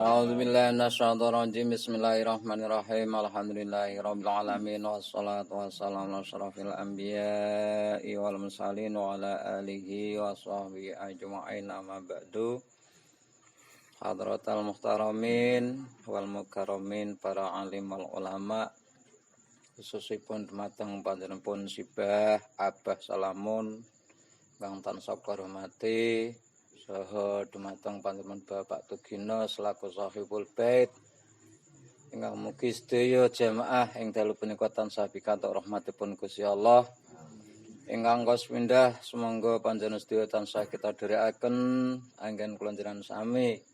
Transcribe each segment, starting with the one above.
A'udzubillahi minasyaitonir rajim. Bismillahirrahmanirrahim. Alhamdulillahirabbil alamin wassalatu wassalamu ala asyrofil anbiya'i wal mursalin wa ala alihi wa sahbihi ajma'in. Amma ba'du. Hadratal muhtaramin wal mukarramin, para alim wal ulama, khususipun dumateng panjenenganipun Sibah Abah Salamun kang tansah hormati, saha dumateng panjenengan Bapak Tugino selaku sahibul bait ingkang mugi sedaya jamaah ing dalu punika tansah pikantuk rahmatipun Gusti Allah. Ingkang kosmindah sumangga panjenengan sedaya tansah kita dherekaken anggen kula njenengan sami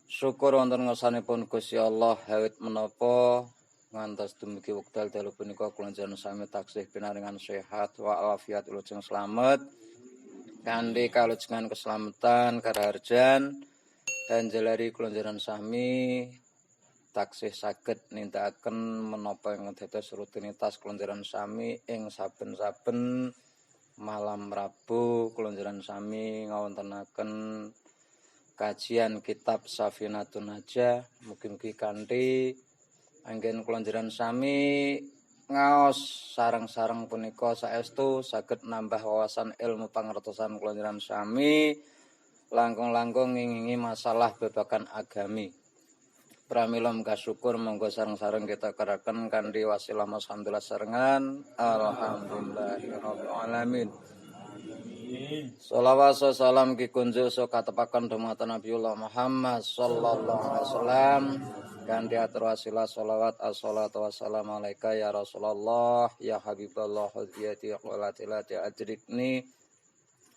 syukur wonten ngarsanipun Gusti Allah awit menapa ngantos dumugi wekdal dalu punika kula njenengan sami taksih pinaringan sehat wa afiat wilujeng slamet kanthi kalujengan keselamatan karaharjan dan jalari kula njenengan sami taksih saged nindakaken menapa ingkang dados rutinitas kula njenengan sami ing saben-saben malam Rabu kula njenengan sami ngawontenaken kajian kitab Safinatun Najah. Mugi-mugi kanthi anggen kula njenengan sami ngaos sareng-sareng punika saestu saged nambah wawasan ilmu pangertosan kula njenengan sami langkung-langkung ngingingi masalah babagan agami. Pramila muga syukur monggo sareng-sareng kita karaken kanthi wasilah alhamdulillah sarengan alhamdulillahirabbil alamin. Shalawat salam kikunjuk so katepaken dumateng Nabiullah Muhammad sallallahu alaihi wasallam kanthi atur wasilah shalawat assalatu wassalamu alaika ya Rasulullah ya Habiballah hadiyati qolatilati ajrikni.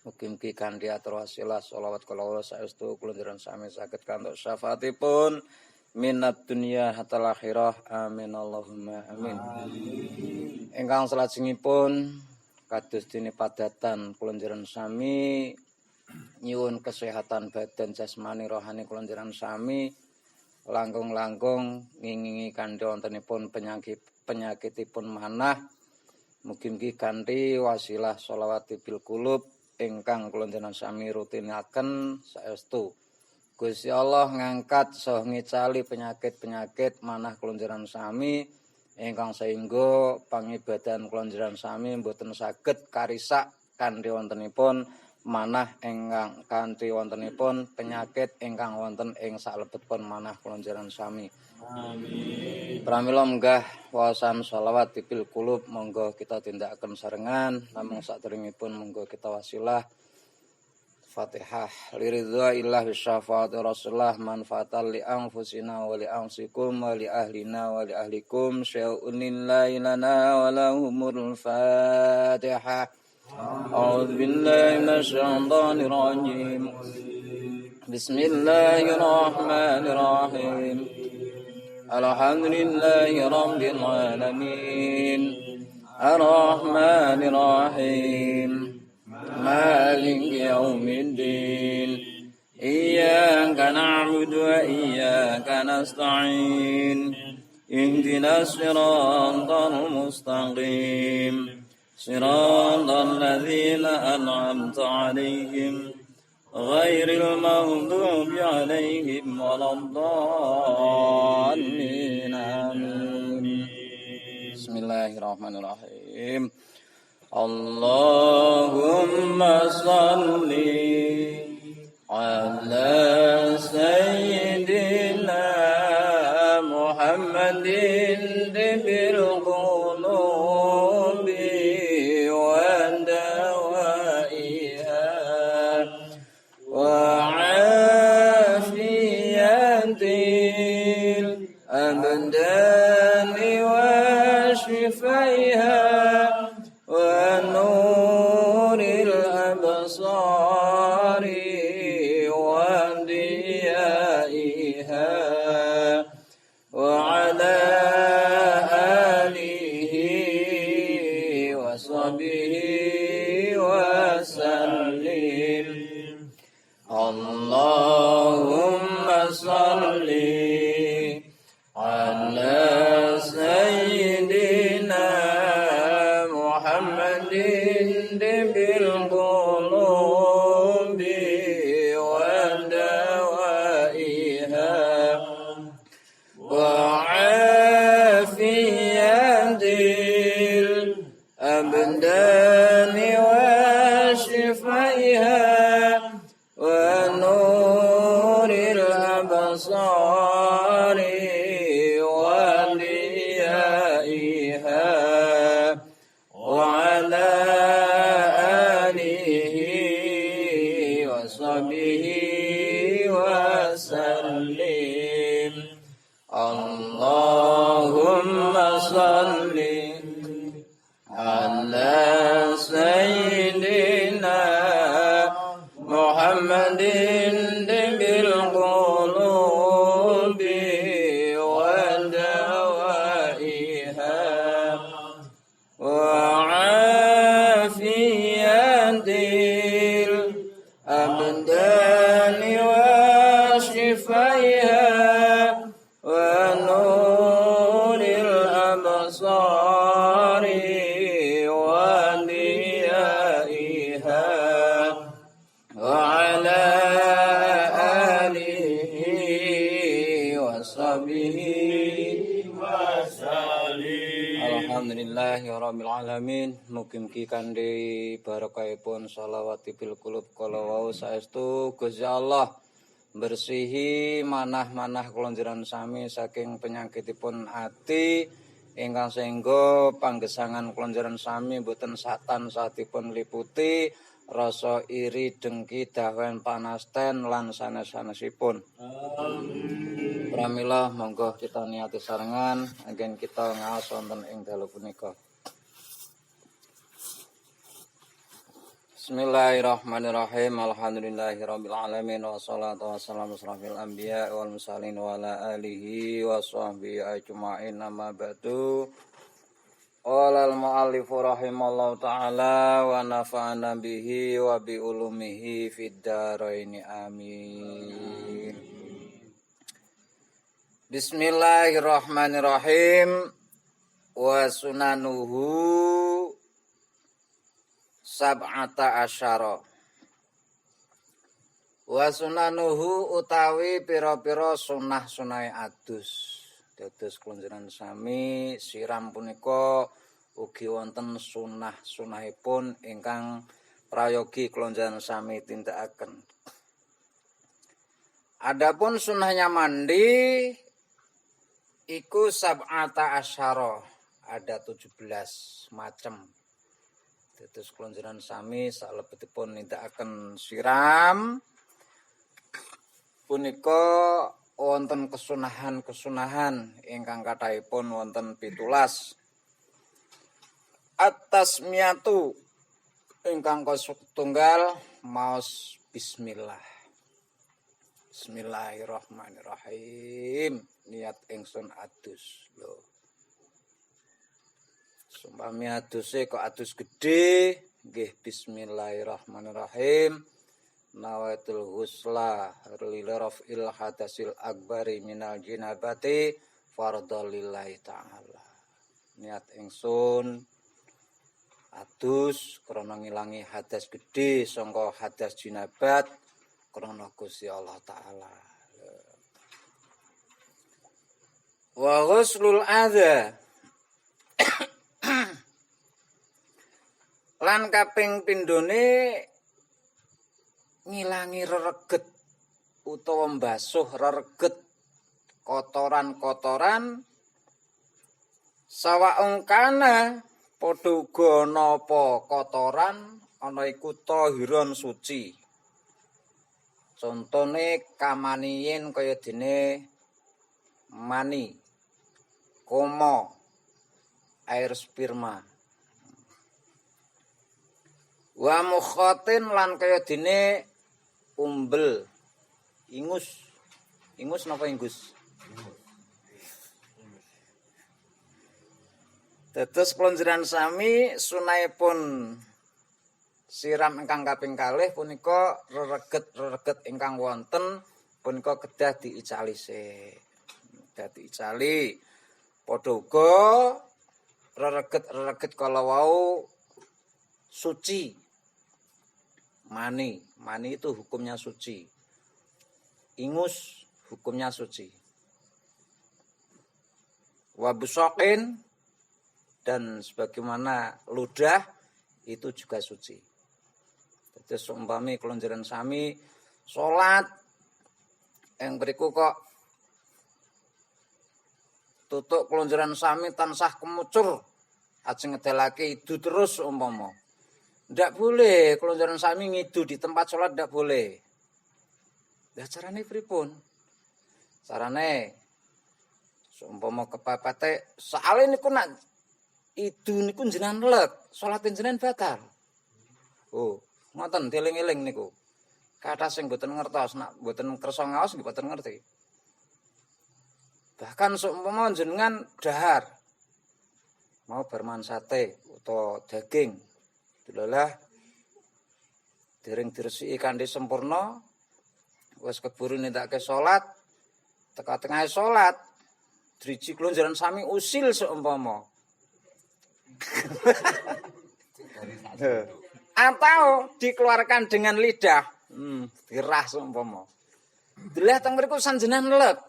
Mugi-mugi kanthi atur wasilah shalawat kula saestu kula njenengan sami saged kantuk syafaatipun minat dunya hatal akhirah amin Allahumma amin. Ingkang salajengipun kados dene padatan kula njenengan sami nyuwun kesehatan badan jasmani rohani kula njenengan sami langkung-langkung ngingingi kanthi wontenipun penyakitipun manah. Mugi-mugi kanthi wasilah sholawati bil qulub ingkang kula njenengan sami rutinaken saestu Gusti Allah ngangkat saha ngicali penyakit-penyakit manah kula njenengan sami ingkang saengga pangibadan kula njenengan sami mboten saged karisak kanthi wontenipun manah ingkang kanthi wontenipun penyakit ingkang wonten ing salebetipun manah kula njenengan sami. Amin. Pramila munggah wawasan sholawat bil qulub monggo kita tindakaken sarengan namung sadèrèngipun monggo kita wasilah Fatihah liridha illah bisyafaati Rasulullah manfaatan li anfusina wa li anfusikum wa li ahlina wa li ahlikum syai'un lillahi lana wa lahumul Fatihah. A'udzu billahi minasyaitonir rajim. Bismillahirrahmanirrahim. Alhamdulillahi rabbil alamin. Arrahmanir rahim. Maliki yaumiddin. Iyyaka na'budu wa iyyaka nasta'in. Ihdinas siratal mustaqim. Siratal ladzina an'amta 'alaihim ghairil maghdubi 'alaihim waladdallin. Amin. Bismillahirrahmanirrahim. Allahumma salli ala sayyidina Muhammadin bil qulubi wa dawaiha wa afiyatil abdani wa shifaiha ونور الأبصار وضيائها وعلى آله وصحبه وسلم. اللهم صل على سيدنا Muhammadin bil qulubi wa dawaiha وعافية الأبدان وشفائها ونور الأبصار وضيائها وعلى آله وصحبه وسلم اللهم صل على سيدنا محمد بالقلوب ودوائها وعافية الأبدان وشفائها ونور الأبصار وضيائها وعلى آله وصحبه Alhamdulillahirabbil alamin. Mugi-mugi kanthi barokahipun shalawatipil qulub kala wau saestu Gusti Allah bersihi manah-manah kula njenengan sami saking penyakitipun ati ingkang sehingga panggesangan kula njenengan sami boten satan satipun liputi rasa iri dengki dawen panasten lan sanes-sanesipun. Pramila monggo kita niati sarengan anggen kita ngaos wonten ing dalu punika. Bismillahirrahmanirrahim. Alhamdulillahirabbil alamin wassalatu wassalamu asrofil anbiya wal mursalin wa ala alihi washabbihi ajmain amma ba'du. Qala al-mu'allif rahimallahu ta'ala wa nafa'ana bihi wa bi ulumihi fid dharain amin. Bismillahirrahmanirrahim. Wa sunanuhu sab'ata asyara. Wa sunanuhu utawi pira-pira sunah-sunahe adus. Dados kula njenengan sami siram punika ugi wonten sunah-sunahipun ingkang prayogi kula njenengan sami tindakaken. Adapun sunahnya mandi iku sab'ata asyara, ada 17 macam. Dados kula njenengan sami salebetipun nindakaken siram punika wonten kesunahan-kesunahan ingkang kathahipun wonten 17. At-tasmiyatu ingkang setunggal maos bismillah. Bismillahirrahmanirrahim. Niat ingsun adus lho. Sumpami aduse kok adus gede, nggih bismillahirrahmanirrahim. Nawaitul husla lirafil hadasil akbari minal jinabati fardholillahi ta'ala. Niat ingsun adus krana ngilangi hadas gede sangka hadas jinabat krana Gusti Allah taala. Wa ghuslul adza lan kaping pindhone ngilangi rereget utawa mbasuh rereget kotoran-kotoran sawaung kana padha uga napa kotoran ana iku tahiron suci. Contone kamaniyin kaya dene mani, koma, air sperma. Wa mukhatin lan kaya dene umbel, ingus. Ingus napa ingus? Dados plonjeran sami sunahipun siram ingkang kaping kalih punika rereget ingkang wonten punika kedah diicali sik. Kedah diicali. Padha uga rereget kala wau suci. Mani itu hukumnya suci. Ingus hukumnya suci. wa busokin, dan sebagaimana ludah itu juga suci. Jadi seumpami kelonjaran sami salat yang beriku kok tutuk kelonjaran sami tansah kemucur ajeng ngedelake idu terus umpama. Ndak boleh kelonjaran sami ngidu di tempat salat, ndak boleh. Lah carane pripun? Carane seumpama kepapate soalé niku nak idu niku jenengan lek, salat jenengan batal. Oh, ngoten dieling-eling niku. Kathah sing mboten ngertos, nak mboten kersa ngaos nggih mboten ngerti. Bahkan seumpama jenengan dahar mau berman sate utawa daging dilalah dereng diresiki kanthi sempurna wis keburu nindakake salat teka tengah salat driji klonjaran sami usil seumpama atau dikeluarkan dengan lidah dirah seumpama dilah teng mriku sanjenan lek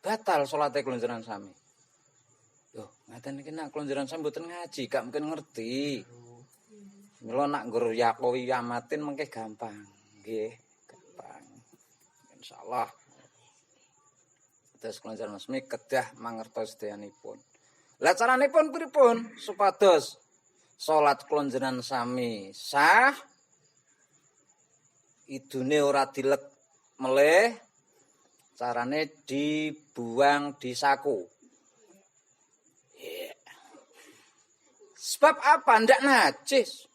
batal salate klonjaran sami. Loh, ngaten iki nak klonjaran sami mboten ngaji, gak mungkin ngerti. Mila nak nggur yakowi yamatin mengke gampang. Nggih, gampang. Insyaallah. Terus klonjaran sami kedah mangertos sedayanipun. Lah caranipun pripun supados salat klonjaran sami sah idune ora dilek meleh, carane dibuang di saku. Yeah. Sebab apa? Ndak najis.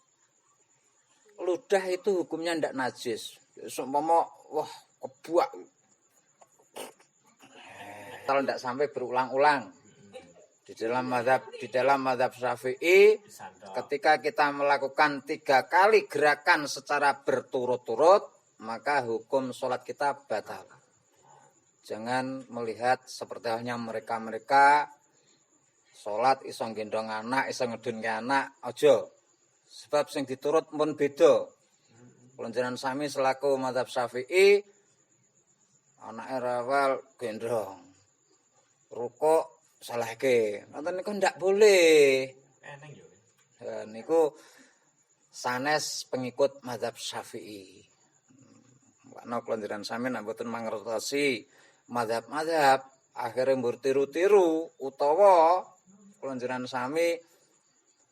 Ludah itu hukumnya ndak najis. Seumpama wah kebuak. Kalau ndak sampai berulang-ulang. Di dalam mazhab Syafi'i ketika kita melakukan 3 kali gerakan secara berturut-turut maka hukum sholat kita batal. Jangan melihat seperti halnya mereka-mereka sholat iso gendong anak, iso ngedunke anak, aja. Sebab sing diturut pun beda. Kelonjaran sami selaku mazhab Syafi'i anake rawal gendong. Rukuk salahke. Ngoten niku ndak boleh. Eneng yo. Niku sanes pengikut mazhab Syafi'i. Ana kelonjaran sami nek mboten mangertosi mazhab-mazhab akhirnya bertiru-tiru utawa kelonjaran sami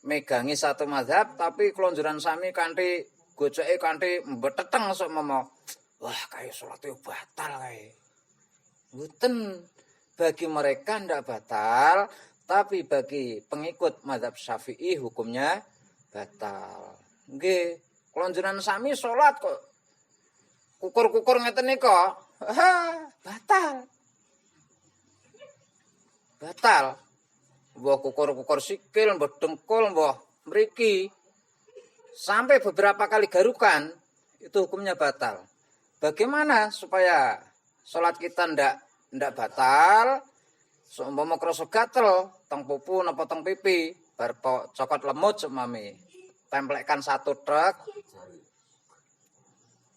megangi satu mazhab tapi kelonjaran sami kanthi gojoke kanthi mbeteteng sok momo. Wah, kae salate batal kae. Mboten, bagi mereka ndak batal, tapi bagi pengikut mazhab Syafi'i hukumnya batal. Nggih, kelonjaran sami salat kok kukur-kukur ngeten nika. Batal. Batal. Mbah kukur-kukur sikil, mbah dengkul, mbah mriki. Sampai beberapa kali garukan itu hukumnya batal. Bagaimana supaya salat kita ndak batal? Seumpama krasa gatel teng pupu napa teng pipi, bar cokot lemut semami. Templekkan 1 trek.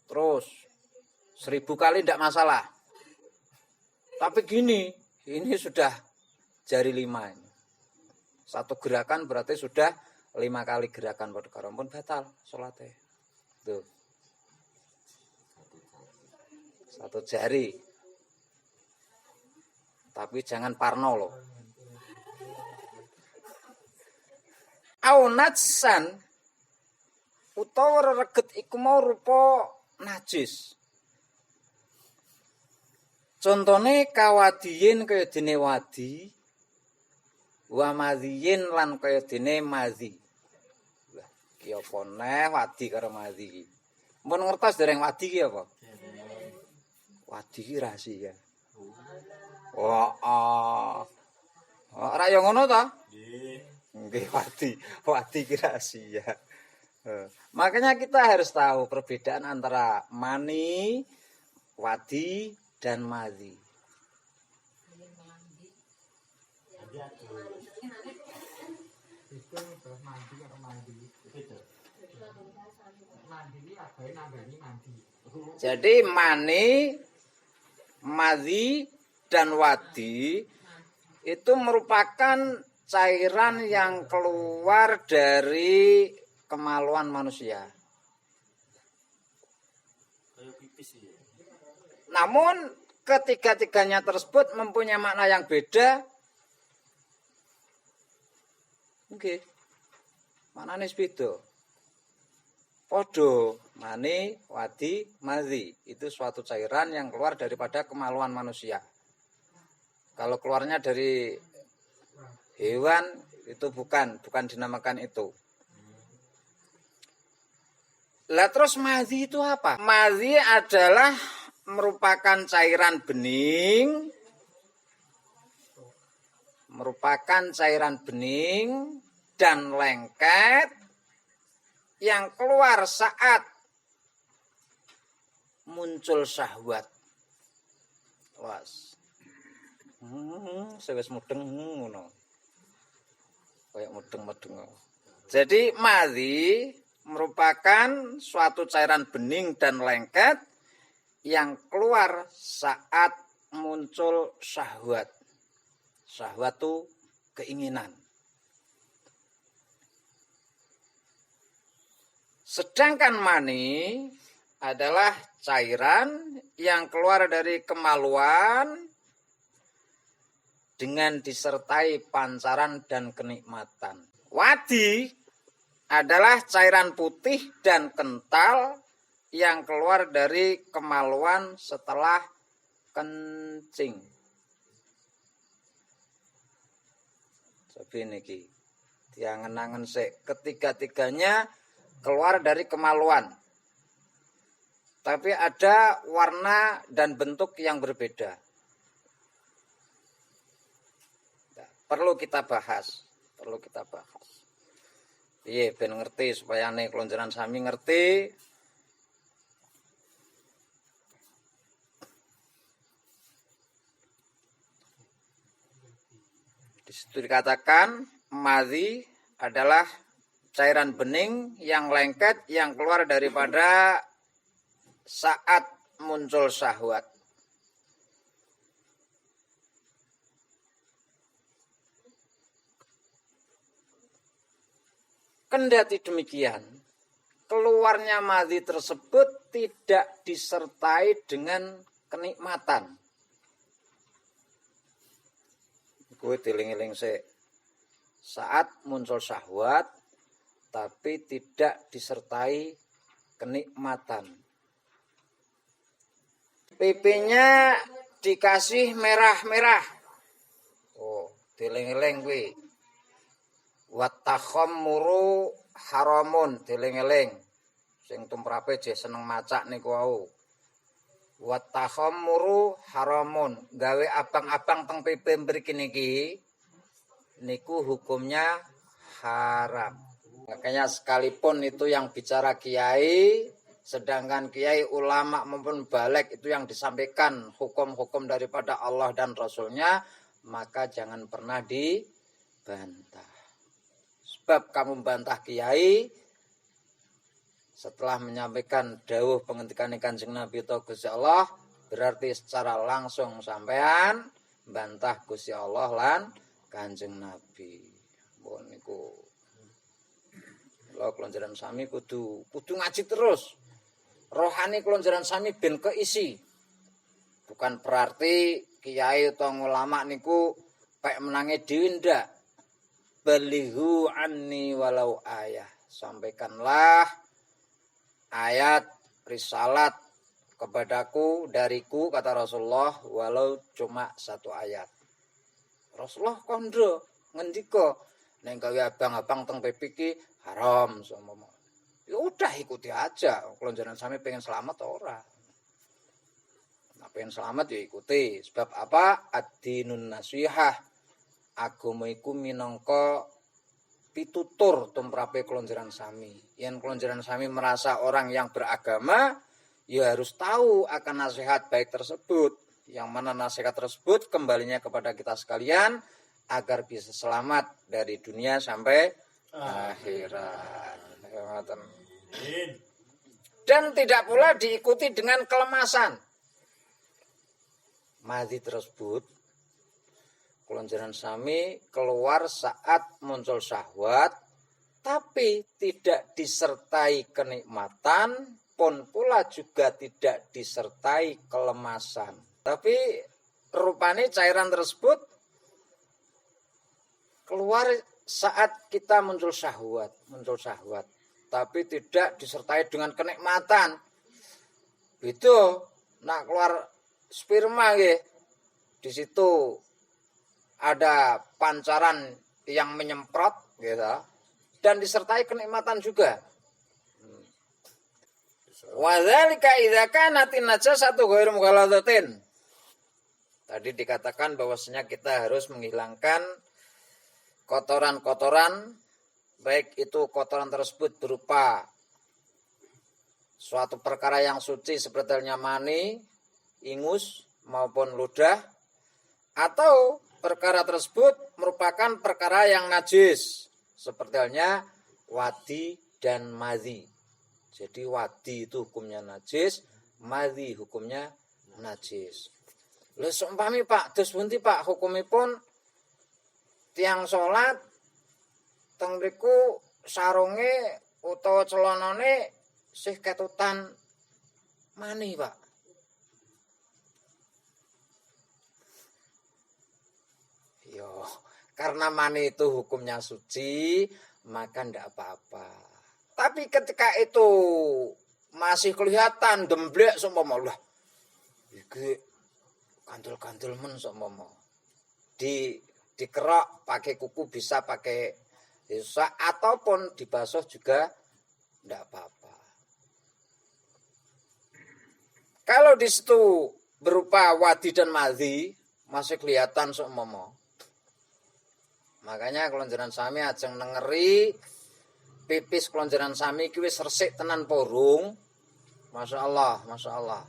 Terus 1000 kali ndak masalah. Tapi gini, ini sudah jari 5 ini. 1 gerakan berarti sudah 5 kali gerakan pada karampun batal salate. Tuh. 1 jari. Tapi jangan parno loh. Aunatsan utawa reget iku mau rupa najis. Contone kawadiyin kaya dene wadi, wa madhiyin lan kaya dene madhi. Lah, ki apa neh wadi karo madhi iki? Mun ngertos dereng wadi ki apa? Wadi ki rahasia. Wah, ora yo ngono ta? Nggih. Nggih wadi ki rahasia. Makanya kita harus tahu perbedaan antara mani, wadi, dan madhi. Jadi mani, madhi, dan wadi itu merupakan cairan yang keluar dari kemaluan manusia. Namun ketiga-tiganya tersebut mempunyai makna yang beda. Oke. Maknane beda. Podo, mani, wadi, madhi. Itu suatu cairan yang keluar daripada kemaluan manusia. Kalau keluarnya dari hewan itu bukan dinamakan itu. Lah terus madhi itu apa? Madhi adalah merupakan cairan bening. Merupakan cairan bening dan lengket yang keluar saat muncul syahwat. Was. Sewes mudeng ngono. Kayak mudeng-mudeng. Jadi madhi merupakan suatu cairan bening dan lengket yang keluar saat muncul syahwat. Syahwat itu keinginan. Sedangkan mani adalah cairan yang keluar dari kemaluan dengan disertai pancaran dan kenikmatan. Wadi adalah cairan putih dan kental yang keluar dari kemaluan setelah kencing. Tapi niki diangen-angen sik, ketiga-tiganya keluar dari kemaluan. Tapi ada warna dan bentuk yang berbeda. Perlu kita bahas. Iya, ben ngerti supaya nih kelonjaran sami ngerti. Di situ dikatakan madhi adalah cairan bening yang lengket yang keluar daripada saat muncul syahwat. Kendati demikian, keluarnya madhi tersebut tidak disertai dengan kenikmatan. Gue tiling-iling saat muncul syahwat, tapi tidak disertai kenikmatan. Pipinya dikasih merah-merah. Oh, tiling-iling gue. Watakhammuru haramun, tiling-iling. Sing tumrape je seneng macak niku wau. Watakhammuru haramun, gawe abang-abang teng pipi mriki niki niku hukumnya haram. Makanya sekalipun itu yang bicara kiai, sedangkan kiai, ulama maupun balik itu yang disampaikan hukum-hukum daripada Allah dan Rasulnya, maka jangan pernah dibantah. Sebab kamu bantah kiai setelah menyampaikan dawuh pengendikan Kanjeng Nabi atau Gusti Allah, berarti secara langsung sampean bantah Gusti Allah lan Kanjeng Nabi. Bon niku kelonjaran sami kudu ngaji terus. Rohani kelonjaran sami ben keisi. Bukan berarti kiai atau ulama niku pek menangi dhewe ndak. Balighu anni walau ayah. Sampaikanlah ayat risalat kepadaku dariku, kata Rasulullah, walau cuma satu ayat. Rasulullah kondo ngendika nek gawe abang-abang teng PPK haram somomo. Ya udah ikuti aja. Kalau jenengan sami pengen selamat ora. Nah, pengen selamat ya ikuti. Sebab apa? Ad-dinun nasihah. Agama iku minangka pitutur tumrape kelonjaran sami. Yen kelonjaran sami merasa orang yang beragama, ya harus tahu akan nasihat baik tersebut. Yang mana nasihat tersebut kembalinya kepada kita sekalian agar bisa selamat dari dunia sampai akhirat. Dan tidak pula diikuti dengan kelemasan. Madhi tersebut Kulonjenan sami keluar saat muncul syahwat, tapi tidak disertai kenikmatan, pun pula juga tidak disertai kelemasan. Tapi rupanya cairan tersebut keluar saat kita muncul syahwat, tapi tidak disertai dengan kenikmatan. Itu nak keluar sperma nggih. Di situ ada pancaran yang menyemprot gitu, dan disertai kenikmatan juga. Wa dzalika idza kanatin najasatu ghairu mughalladhatin. Tadi dikatakan bahwasanya kita harus menghilangkan kotoran-kotoran, baik itu kotoran tersebut berupa suatu perkara yang suci seperti mani, ingus maupun ludah, atau perkara tersebut merupakan perkara yang najis seperti halnya wadi dan madhi. Jadi wadi itu hukumnya najis, madhi hukumnya najis. Lha seumpami Pak, dos pundi Pak hukumipun tiang salat teng mriku sarunge utawa celanane sih ketutan mani Pak? Yo, karena mani itu hukumnya suci, maka ndak apa-apa. Tapi ketika itu masih kelihatan demblek seumpama lah, iki kandel-kandel men seumpama. Dikerok pakai kuku bisa pakai bisa ataupun dibasuh juga ndak apa-apa. Kalau di situ berupa wadi dan madhi masih kelihatan seumpama. Makanya kelonjeran sami ajeng nengeri pipis kelonjeran sami iki wis resik tenan porung. Masyaallah, masyaallah.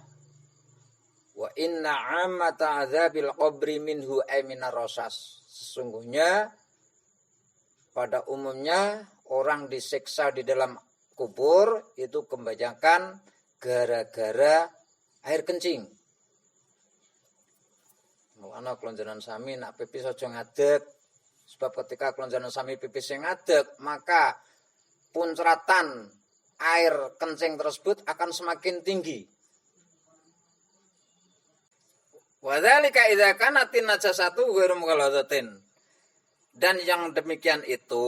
Wa inna 'ammata 'adzabil qabri minhu ay minar rasas. Sesungguhnya pada umumnya orang disiksa di dalam kubur itu kebanyakan gara-gara air kencing. Mulane kelonjeran sami nak pipis aja ngadeg. Sebab ketika kelonjeran sami pipis yang ngadeg, maka puncratan air kencing tersebut akan semakin tinggi. Wa dzalika idza kanatin najasatu ghairu mughalladhatin. Dan yang demikian itu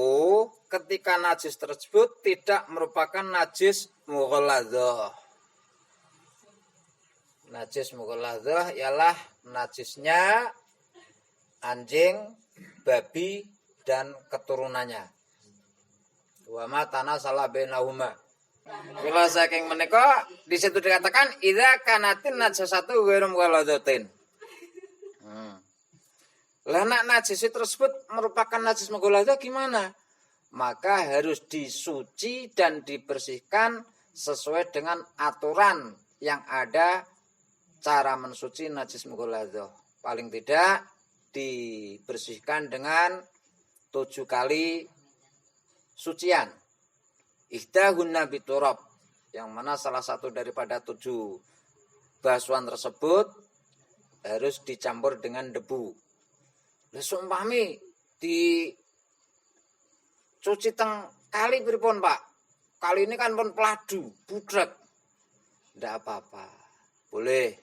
ketika najis tersebut tidak merupakan najis mughalladhah. Najis mughalladhah ialah najisnya anjing, babi dan keturunannya. Wa ma tanasala bainahuma. Kula saking menika di situ dikatakan idza kanatin najasatu ghairu mughalladhatin. Lah nak najis tersebut merupakan najis mughalladhah gimana? Maka harus disuci dan dibersihkan sesuai dengan aturan yang ada cara mensuci najis mughalladhah. Paling tidak dibersihkan dengan 7 kali sucian. Ihdahunna biturab, yang mana salah satu daripada 7 basuhan tersebut harus dicampur dengan debu. Lah seumpami dicuci teng kali pripun Pak? Kali ini kan pun peladu, budrek. Ndak apa-apa. Boleh.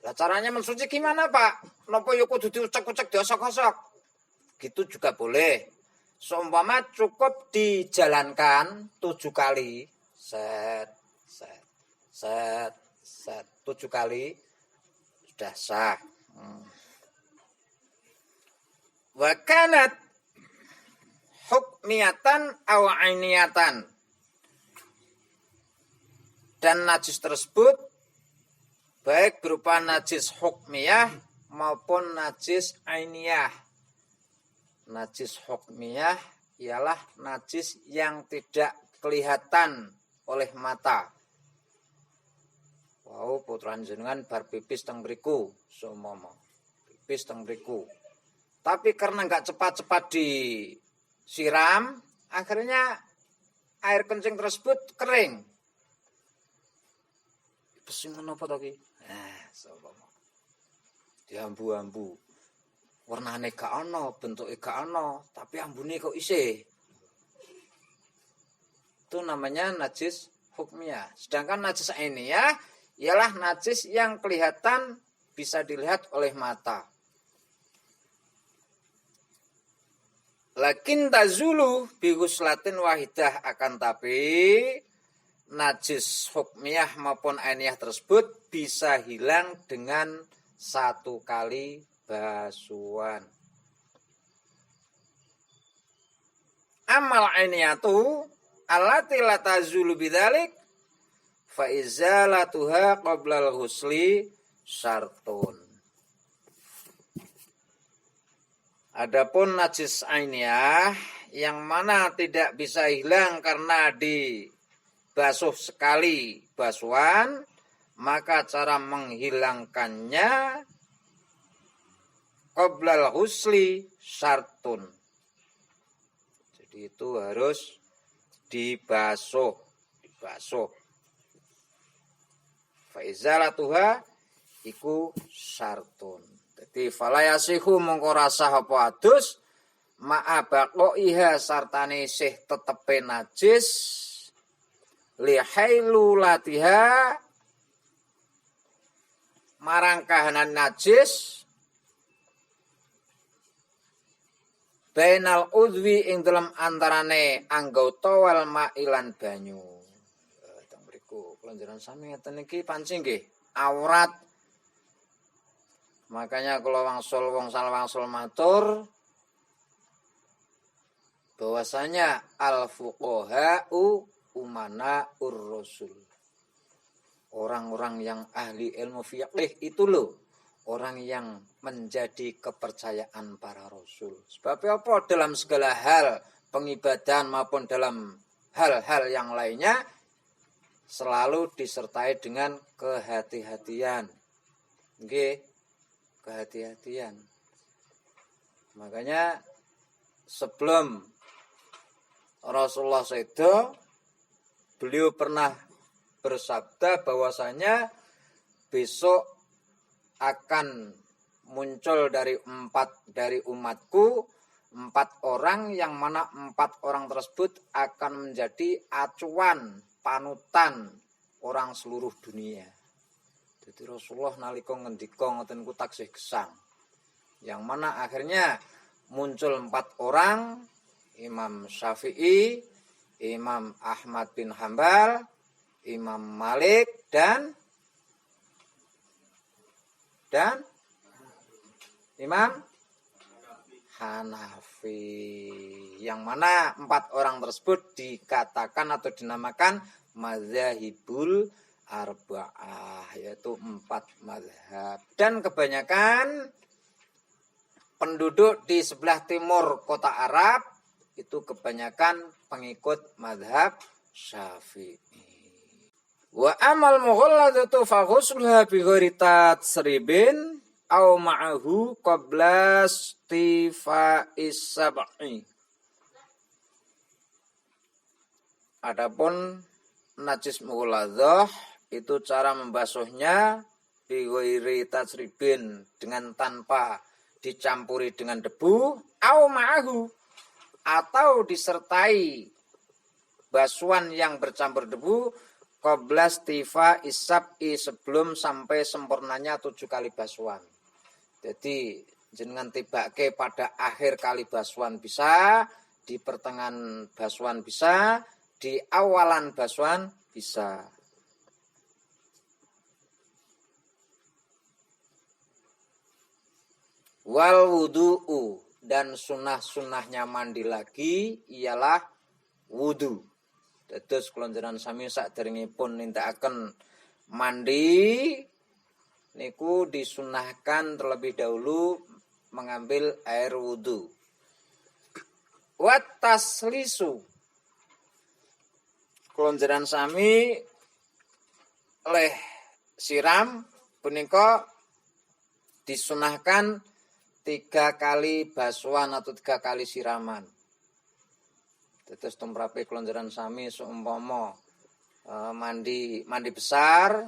Lah caranya mensuci gimana Pak? Napa yo kudu diucek-ucek diosok-osok? Gitu juga boleh. Seumpama cukup dijalankan 7 kali. Set. 7 kali sudah sah. Wa kanat hukmiyatan aw ainiyatan. Dan najis tersebut baik berupa najis hukmiyah maupun najis ainiyah. Najis hukmiyah ialah najis yang tidak kelihatan oleh mata. Wow, putraan jenengan bar pipis teng mriku, seumpama. Pipis teng mriku. Tapi karena enggak cepat-cepat disiram, akhirnya air kencing tersebut kering. Pipis ngono apa to ki? Seumpama. Diambu-ambu. Warnane gak ana, bentuke gak ana, tapi ambune kok isih. Itu namanya najis hukmiyah. Sedangkan najis ainiyah ialah najis yang kelihatan bisa dilihat oleh mata. Lakin tazulu bi ghuslatin wahidah, akan tapi najis hukmiyah maupun ainiyah tersebut bisa hilang dengan satu kali basuhan. Amal ainiyatu allati la tazulu bidzalik fa izalatuha qabla al-ghusli syartun. Adapun najis ainiyah yang mana tidak bisa hilang karena dibasuh sekali basuhan, maka cara menghilangkannya qoblal husli syartun. Jadi itu harus dibasuh. Fa izalatuha iku syartun. Jadi falayasihu mongko rasah apa adus ma'abaqo iha sartane isih tetepe najis lihailu latiha marang kahanan najis bainal udwi ing dalam antarane anggota wal ma'ilan banyu. Teng mriku kula sami ngeten iki pancing nggih aurat. Makanya kalau wangsul matur bahwasanya al fuqaha'u umana ur-rasul. Orang-orang yang ahli ilmu fiqih itu loh orang yang menjadi kepercayaan para rasul. Sebab apa? Dalam segala hal pengibadan maupun dalam hal-hal yang lainnya selalu disertai dengan kehati-hatian. Nggih, kehati-hatian. Makanya sebelum Rasulullah SAW, beliau pernah bersabda bahwasanya besok akan muncul dari umatku 4 orang, yang mana 4 orang tersebut akan menjadi acuan panutan orang seluruh dunia. Jadi Rasulullah nalika ngendika ngoten ku taksih gesang. Yang mana akhirnya muncul 4 orang, Imam Syafi'i, Imam Ahmad bin Hambal, Imam Malik dan Imam Hanafi. Yang mana 4 orang tersebut dikatakan atau dinamakan mazhabul arba'ah, yaitu 4 mazhab. Dan kebanyakan penduduk di sebelah timur kota Arab itu kebanyakan pengikut mazhab Syafi'i. Wa amal mughalladzatu fa ghusluha bi ghairi tatsribin aw ma'ahu qabla istifa'is sab'i. Adapun najis mughalladzah itu cara membasuhnya bi ghairi tatsribin, dengan tanpa dicampuri dengan debu, aw ma'ahu atau disertai basuhan yang bercampur debu, qabla istifa'is sab'i, sebelum sampai sempurnanya 7 kali basuhan. Jadi jenengan tibake pada akhir kali basuhan bisa, di pertengahan basuhan bisa, di awalan basuhan bisa. Wal wudu'u, dan sunnah-sunnahnya mandi lagi ialah wudu. Dados kula njenengan sami saderengipun nindakaken mandi niku disunahkan terlebih dahulu mengambil air wudu. Wat taslisu, kula njenengan sami oleh siram punika disunahkan 3 kali basuhan atau 3 kali siraman. Tetes tumrape kula njenengan sami seumpama mandi besar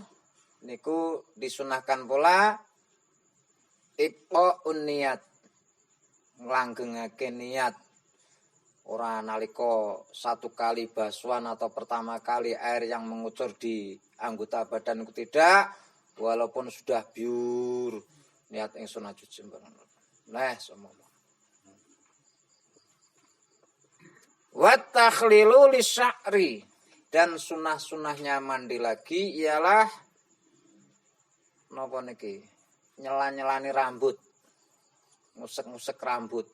niku disunahkan pula ibqa'un niyat, nglanggengake niat ora nalika satu kali basuhan atau pertama kali air yang mengucur di anggota badan itu tidak, walaupun sudah biur niat ingsun ajuj nah semono. Wa takhlilu lisya'ri, dan sunah-sunahnya mandi lagi ialah napa niki? Nyela-nyelani rambut. Ngusek-ngusek rambut.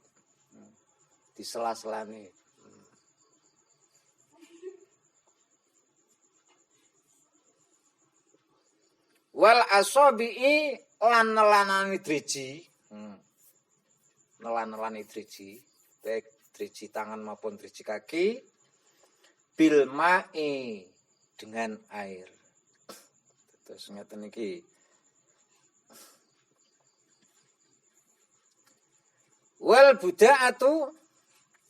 Disela-selani. Wal asabi'i lan nelanani driji. Nelan-nelani driji, baik driji tangan maupun driji kaki, bil ma'i, dengan air. Terus ngeten iki. Wal buda'atu,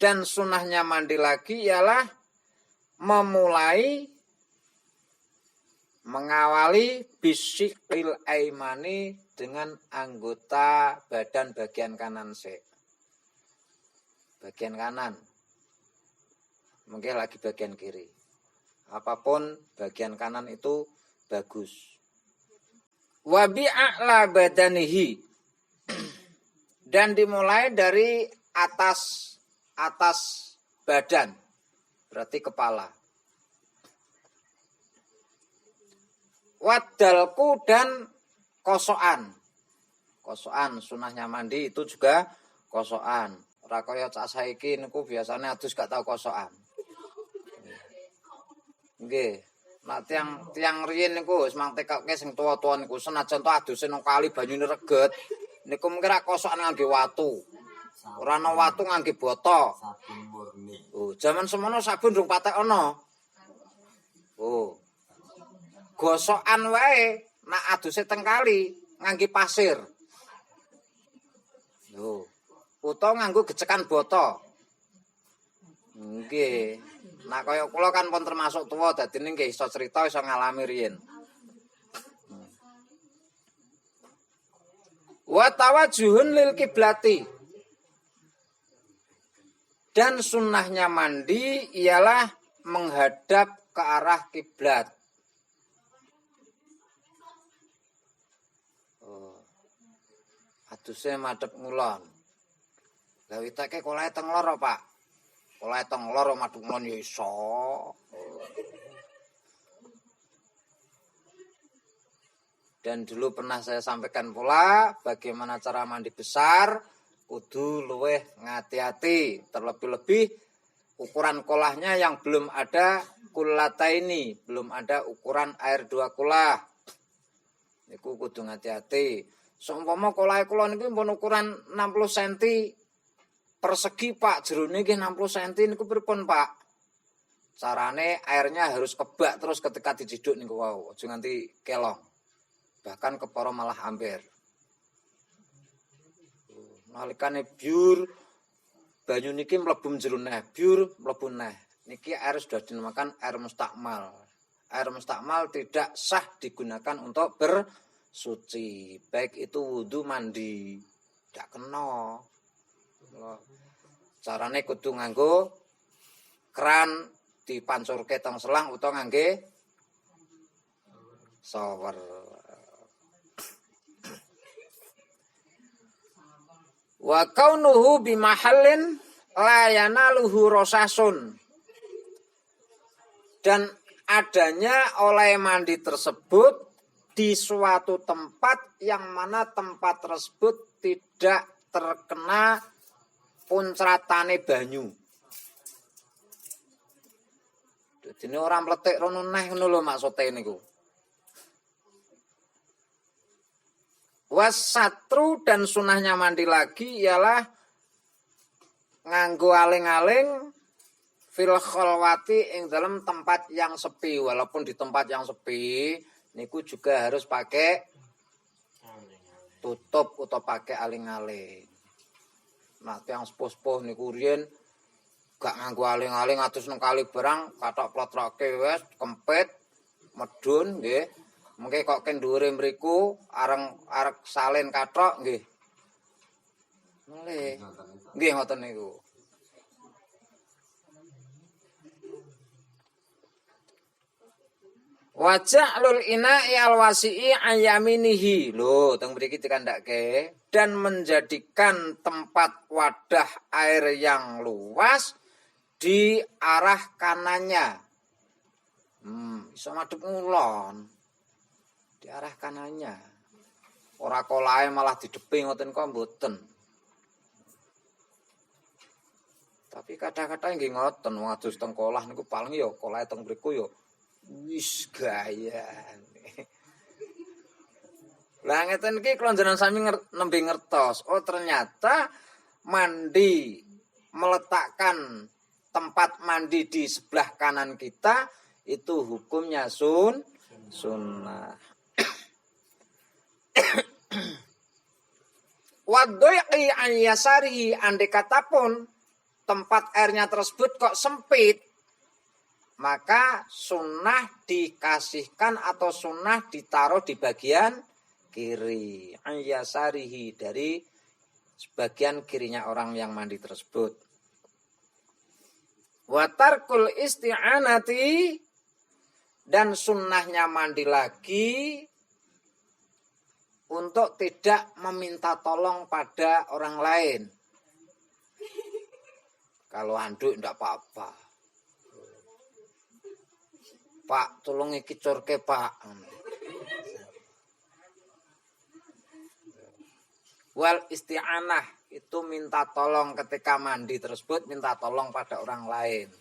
dan sunahnya mandi lagi ialah memulai mengawali bisyikil aimani dengan anggota badan bagian kanan bagian kanan. Mungkin lagi bagian kiri. Apapun bagian kanan itu bagus. Wa bi'a'la badanihi, dan dimulai dari atas badan, berarti kepala. Wadalku, dan kosokan. Kosokan sunahnya mandi itu juga kosokan. Ora kaya cak saiki niku biasane adus gak tau kosokan. Nggih. Nek tiang riyin niku wis mang tekoke sing tuwa-tuwa niku senajan to aduse nang kali banyune reget, niku mungkin ra kosokan ngangge watu. Ora ana watu ngangge boto. Sabun murni. Oh, jaman semono sabun durung patek ana. Oh. Gosokan wae nak aduse teng kali ngangge pasir. Lho, utawa nganggo gecekan boto. Nggih. Nah kaya kula kan pun termasuk tuwa dadine nggih iso crita iso ngalami riyin. Wa tawajjuhun lil kiblati, dan sunnahnya mandi ialah menghadap ke arah kiblat. Aduse madhep ngulon. Lah witake kolahe teng lor, Pak. Kolahe teng lor madhep ngulon ya iso. Dan dulu pernah saya sampaikan pula bagaimana cara mandi besar, kudu luweh ngati-hati, terlebih-lebih ukuran kolahnya yang belum ada kulata ini, belum ada ukuran air 2 kulah. Niku kudu ngati-hati. Seumpama kolah kula niku pun ukuran 60 cm persegi, Pak. Jerone nggih 60 cm niku pripun, Pak? Carane airnya harus kebak terus ketika diciduk niku wau, aja nganti kelong. Bahkan kepara malah amber. Nalikane biur banyu niki mlebu jero neh, biur mlebu neh. Niki air sudah dinamakan air mustakmal. Air mustakmal tidak sah digunakan untuk bersuci, baik itu wudu mandi, tidak kena. Carane kudu nganggo keran dipancurke teng selang utawa ngangge shower. Wa kaunuhu bimahallin la yanaluhu rosasun, dan adanya oleh mandi tersebut di suatu tempat yang mana tempat tersebut tidak terkena puncratane banyu. Dene ora mletik rono neh ngono lho maksude niku. Wasatru, dan sunahnya mandi lagi ialah nganggo aling-aling fil khalwati ing dalam tempat yang sepi. Walaupun di tempat yang sepi niku juga harus pakai tutup atau pakai aling-aling. Nah, yang sepuh-sepuh niku riyen gak nganggo aling-aling atus nang kali barang kathok plotroke wis kempit medun nggih. Mengke kok kendhure mriku areng salin kathok nggih. Nggih. Nggih ngoten niku. Waja'lul ina'i alwasi'i ayaminihi. Lho, teng mriki dikandhake dan menjadikan tempat wadah air yang luas di arah kanannya. Iso madhep ngulon. Di arah kanannya. Ora kolahe malah didepe ngoten kok mboten. Tapi kadang-kadang nggih ngoten wong adus teng kolah niku paling ya kolahe teng mriku ya wis gaya. Lah ngeten iki kula njenengan sami nembe ngertos. Oh ternyata mandi meletakkan tempat mandi di sebelah kanan kita itu hukumnya sunnah. Wadhoiqi an yasarihi andai kata pun tempat airnya tersebut kok sempit, maka sunnah dikasihkan atau sunnah ditaruh di bagian kiri. An yasarihi dari sebagian kirinya orang yang mandi tersebut. Wa tarkul isti'anati dan sunnahnya mandi lagi untuk tidak meminta tolong pada orang lain. Kalau handuk tidak apa-apa. Pak, tolong iki corke, Pak. Wal isti'anah itu minta tolong ketika mandi tersebut, minta tolong pada orang lain.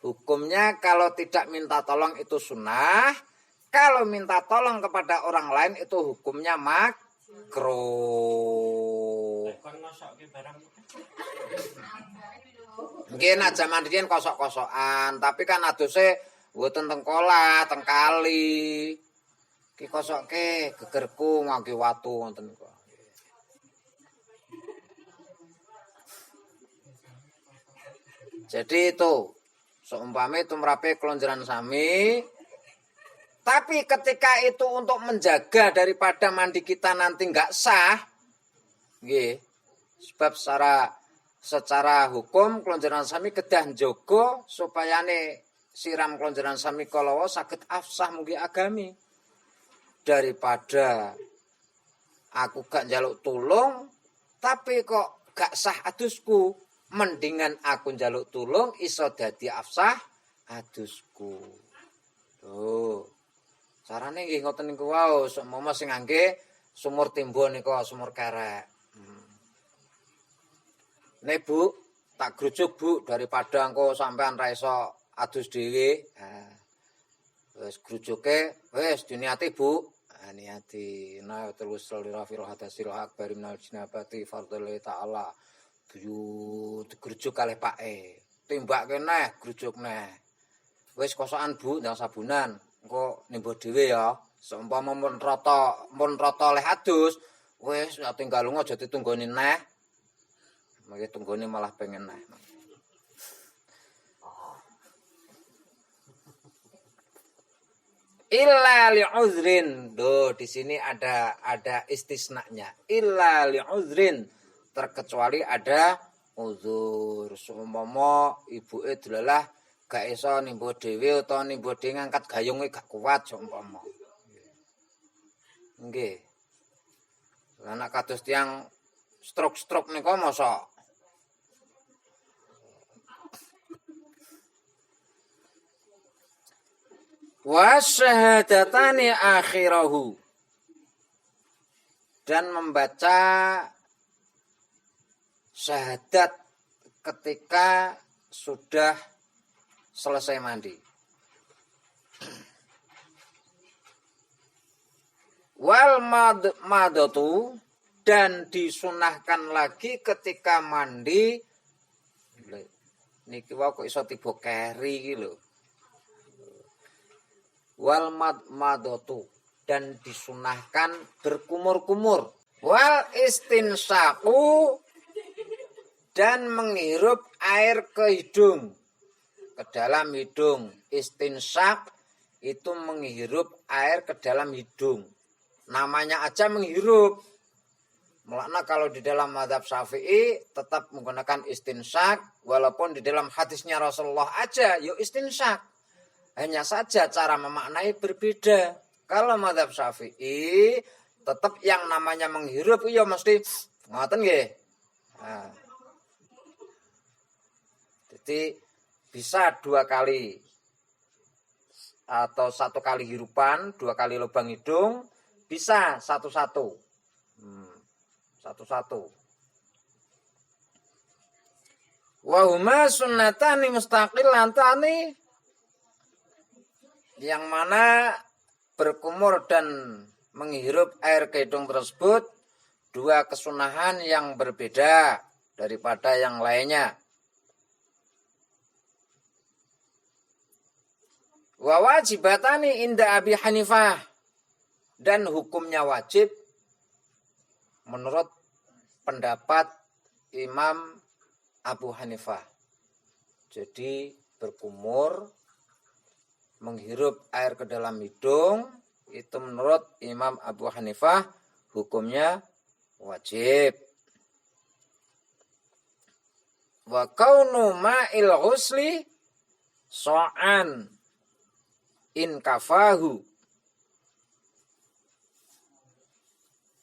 Hukumnya kalau tidak minta tolong itu sunnah. Kalau minta tolong kepada orang lain itu hukumnya makruh. Mungkin zaman riyen kosok-kosokan, tapi kan aduse mboten teng kolah, teng kali. Ki kosokke gegerku ngangge watu ngoten kok. Jadi itu seumpame tumrape kelonjaran sami, tapi ketika itu untuk menjaga daripada mandi kita nanti enggak sah, nggih. Sebab secara hukum kelonjaran sami kedah njogo supayane siram kelonjaran sami kalawa saged afsah mugi agami. Daripada aku gak njaluk tulung tapi kok gak sah adusku, mendingan aku njaluk tulung iso dadi afsah adusku. Tuh. Carane nggih ngoten niku wae, seumpama sing ngangge sumur timbun niku sumur kerek. Nek Bu, tak grujuk Bu daripada engko sampean ra iso adus dhewe. Wis grujuke wis diniati Bu. Niati nayatul wusul lirafil hadasil akbar minal jinabati fardhu ta'ala. Buyut grujuk kalih pake. Timbake neh grujuk neh. Wis kosokan Bu ndang sabunan. Engko nimbo dhewe ya. Seumpama mun rata oleh adus, wis tinggal lunga aja ditunggoni neh. Mengke tunggone malah pengen neh. Illa li'uzrin. Duh, di sini ada istisnanya. Illa li'uzrin. Terkecuali ada uzur. Seumpama ibuke delalah gak iso nimbo dhewe utawa nimbo dhewe ngangkat gayunge gak kuat seumpama. Nggih. Lah nek kados tiyang stroke nika mosok wa syahadatani akhirahu dan membaca syahadat ketika sudah selesai mandi. Wal madatu dan disunahkan lagi ketika mandi. Niki wae kok iso tiba keri iki lho. Wal madatu dan disunahkan berkumur-kumur. Wal istinsaku dan menghirup air ke hidung, ke dalam hidung. Istinsak itu menghirup air ke dalam hidung. namanya aja menghirup. Makna kalau di dalam mazhab Syafi'i tetap menggunakan istinsyak, walaupun di dalam hadisnya Rasulullah aja yuk istinsyak. Hanya saja cara memaknai berbeda. Kalau mazhab Syafi'i tetap yang namanya menghirup ya mesti ngoten nggih. Nah. Jadi bisa 2 kali atau 1 kali hirupan, 2 kali lubang hidung, bisa satu-satu. Satu-satu. Wa huma sunnatani mustaqillantani, yang mana berkumur dan menghirup air ke hidung tersebut 2 kesunahan yang berbeda daripada yang lainnya. Wa wajibatani inda Abi Hanifah, dan hukumnya wajib menurut pendapat Imam Abu Hanifah. Jadi berkumur, menghirup air ke dalam hidung, itu menurut Imam Abu Hanifah hukumnya wajib. Wa kaunu ma'il ghusli so'an in kafahu,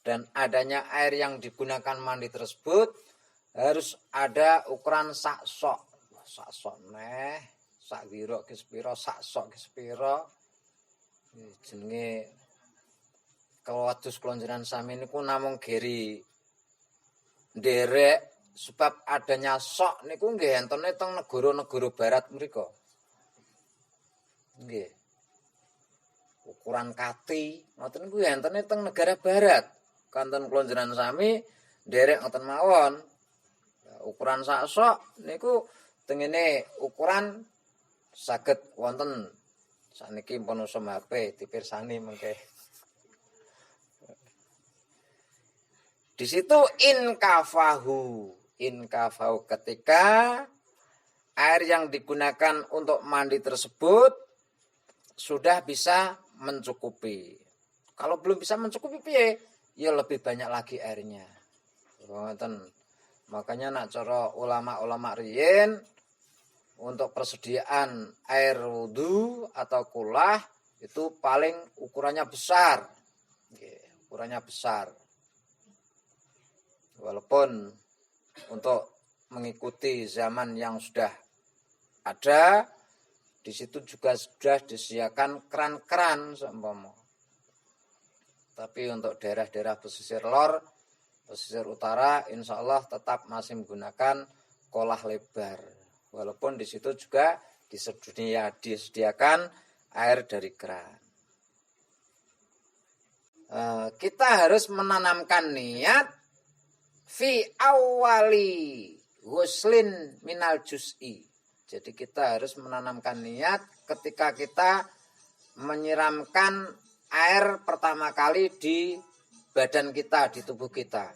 dan adanya air yang digunakan mandi tersebut harus ada ukuran sak sok neh, sak wiro ke sepiro, sak sok ke sepiro. Jenenge kawados kelonjeran sami niku namung geri nderek sebab adanya sok niku nggih entene teng negara-negara barat mriku. Nggih. Ukuran kati ngoten niku entene teng negara barat. Kanten kelonjeran sami nderek ngoten mawon. Ukuran sak sok niku tengene ukuran saged wonten sakniki pun usum HP dipirsani mengke. Di situ in kafahu ketika air yang digunakan untuk mandi tersebut sudah bisa mencukupi. Kalau belum bisa mencukupi piye? Ya lebih banyak lagi airnya. Ngoten. Makanya nak cara ulama-ulama riyen untuk persediaan air wudu atau kulah itu paling ukurannya besar. Ukurannya besar. Walaupun untuk mengikuti zaman yang sudah ada, di situ juga sudah disediakan keran-keran seumpama. Tapi untuk daerah-daerah pesisir lor, pesisir utara, insya Allah tetap masih menggunakan kolah lebar. Walaupun di situ juga disediakan air dari keran. Kita harus menanamkan niat fi awali ghuslin minal juz'i. Jadi kita harus menanamkan niat ketika kita menyiramkan air pertama kali di badan kita, di tubuh kita.